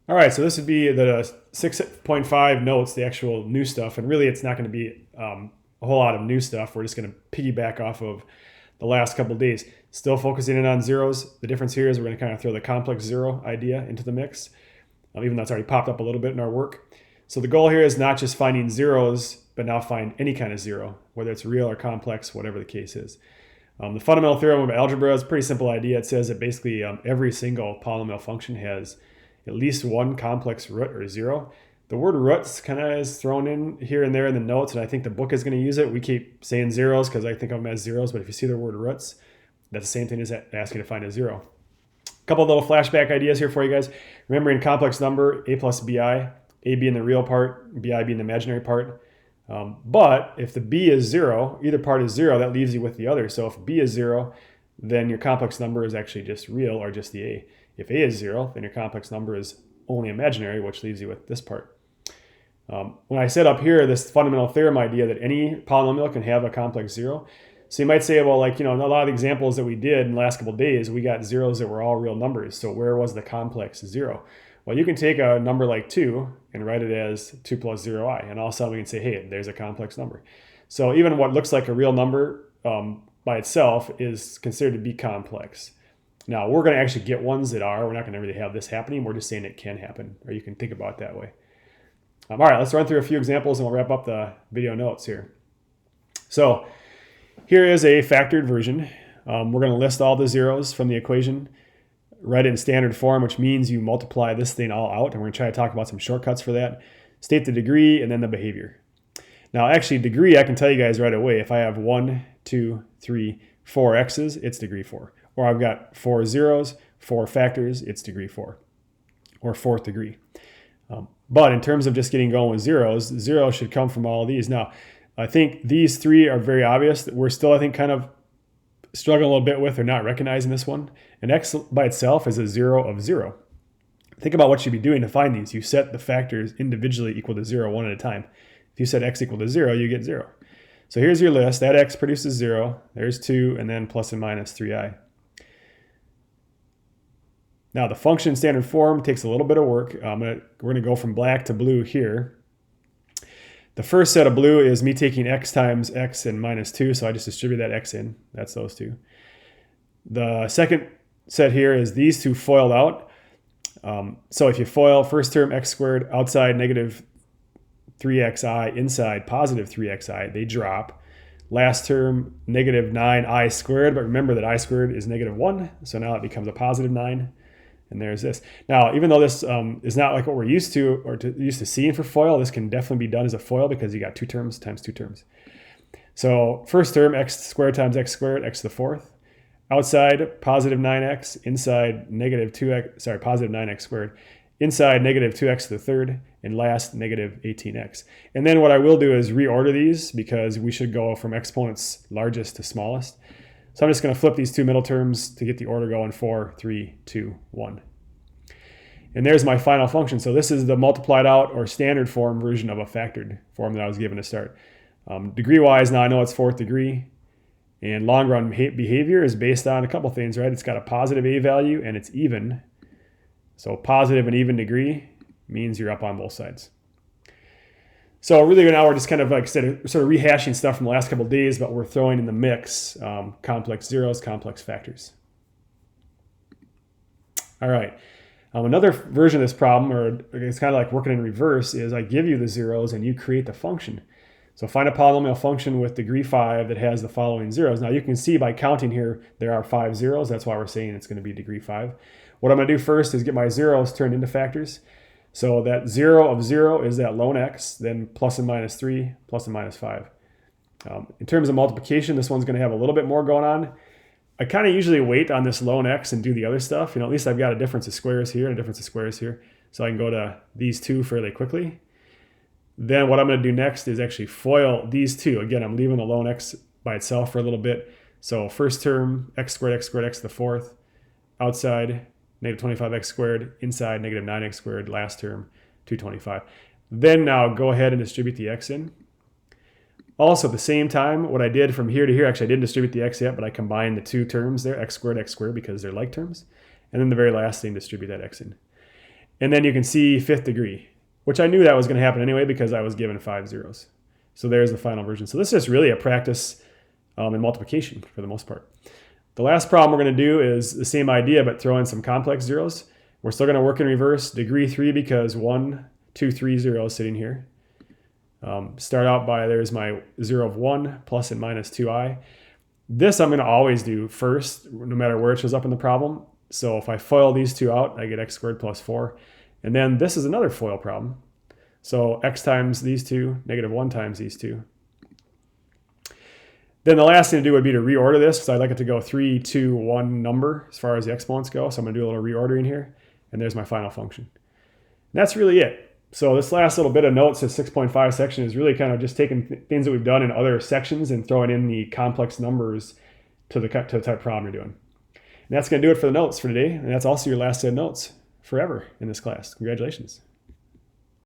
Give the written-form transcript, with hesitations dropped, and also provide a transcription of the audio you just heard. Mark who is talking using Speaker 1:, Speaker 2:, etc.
Speaker 1: All right, so this would be the 6.5 notes, the actual new stuff, and really it's not going to be a whole lot of new stuff. We're just going to piggyback off of the last couple of days. Still focusing in on zeros. The difference here is we're going to kind of throw the complex zero idea into the mix, even though it's already popped up a little bit in our work. So the goal here is not just finding zeros, but now find any kind of zero, whether it's real or complex, whatever the case is. The fundamental theorem of algebra is a pretty simple idea. It says that basically every single polynomial function has at least one complex root or zero. The word roots kind of is thrown in here and there in the notes, and I think the book is going to use it. We keep saying zeros because I think of them as zeros, but if you see the word roots, that's the same thing as asking to find a zero. A couple of little flashback ideas here for you guys. Remember in complex number, a plus bi, a being the real part, bi being the imaginary part. But if the b is zero, either part is zero, that leaves you with the other. So if b is zero, then your complex number is actually just real or just the a. If a is zero, then your complex number is only imaginary, which leaves you with this part. When I set up here this fundamental theorem idea that any polynomial can have a complex zero, so you might say, well, like, in a lot of the examples that we did in the last couple of days, we got zeros that were all real numbers. So where was the complex zero? Well, you can take a number like 2 and write it as 2 plus 0i, and all of a sudden we can say, hey, there's a complex number. So even what looks like a real number by itself is considered to be complex. Now, we're going to actually get ones that are. We're not going to really have this happening. We're just saying it can happen, or you can think about it that way. All right, let's run through a few examples, and we'll wrap up the video notes here. So here is a factored version. We're going to list all the zeros from the equation, write it in standard form, which means you multiply this thing all out, and we're going to try to talk about some shortcuts for that. State the degree, and then the behavior. Now, actually, degree, I can tell you guys right away. If I have 1, 2, 3, 4 x's, it's degree 4. Or I've got 4 zeros, 4 factors, it's degree 4, or fourth degree. But in terms of just getting going with zeros, zero should come from all of these. Now, I think these three are very obvious. That we're still, I think, kind of struggling a little bit with or not recognizing this one. And x by itself is a 0 of 0. Think about what you'd be doing to find these. You set the factors individually equal to 0 one at a time. If you set x equal to 0, you get 0. So here's your list. That x produces 0. There's 2, and then plus and minus 3i. Now, the function standard form takes a little bit of work. We're going to go from black to blue here. The first set of blue is me taking x times x and minus 2, so I just distribute that x in. That's those two. The second set here is these two FOILed out. So if you FOIL first term x squared outside negative 3xi, inside positive 3xi, they drop. Last term, negative 9i squared, but remember that I squared is negative 1, so now it becomes a positive 9. And there's this. Now, even though this is not like what we're used to or used to seeing for FOIL, this can definitely be done as a FOIL because you got 2 terms times 2 terms. So first term, x squared times x squared, x to the fourth. Outside, positive 9x. Inside, negative 2x, sorry, positive 9x squared. Inside, negative 2x to the third. And last, negative 18x. And then what I will do is reorder these because we should go from exponents largest to smallest. So I'm just going to flip these two middle terms to get the order going. 4, 3, 2, 1. And there's my final function. So this is the multiplied out or standard form version of a factored form that I was given to start. Degree-wise, now I know it's fourth degree. And long-run behavior is based on a couple things, right? It's got a positive a value and it's even. So positive and even degree means you're up on both sides. So really now we're just kind of like sort of rehashing stuff from the last couple of days, but we're throwing in the mix complex zeros, complex factors. All right. Another version of this problem, or it's kind of like working in reverse, is I give you the zeros and you create the function. So find a polynomial function with degree 5 that has the following zeros. Now you can see by counting here, there are 5 zeros. That's why we're saying it's going to be degree 5. What I'm going to do first is get my zeros turned into factors. So that 0 of 0 is that lone x, then plus and minus 3, plus and minus 5. In terms of multiplication, this one's going to have a little bit more going on. I kind of usually wait on this lone x and do the other stuff. At least I've got a difference of squares here and a difference of squares here. So I can go to these two fairly quickly. Then what I'm going to do next is actually FOIL these two. Again, I'm leaving the lone x by itself for a little bit. So first term, x squared, x to the fourth. Outside, negative 25x squared, inside negative 9x squared, last term 225. Then now go ahead and distribute the x in. Also at the same time, what I did from here to here, actually I didn't distribute the x yet, but I combined the two terms there, x squared, because they're like terms. And then the very last thing, distribute that x in. And then you can see fifth degree, which I knew that was going to happen anyway because I was given 5 zeros. So there's the final version. So this is really a practice in multiplication for the most part. The last problem we're going to do is the same idea, but throw in some complex zeros. We're still going to work in reverse, degree 3, because 1, 2, 3 zeros sitting here. Start out by, there's my 0 of 1, plus and minus 2i. This I'm going to always do first, no matter where it shows up in the problem. So if I FOIL these two out, I get x squared plus 4. And then this is another FOIL problem. So x times these two, negative 1 times these two. Then the last thing to do would be to reorder this, because I'd like it to go 3, 2, 1 number as far as the exponents go. So I'm going to do a little reordering here. And there's my final function. And that's really it. So this last little bit of notes, this 6.5 section, is really kind of just taking things that we've done in other sections and throwing in the complex numbers to the type of problem you're doing. And that's going to do it for the notes for today. And that's also your last set of notes forever in this class. Congratulations.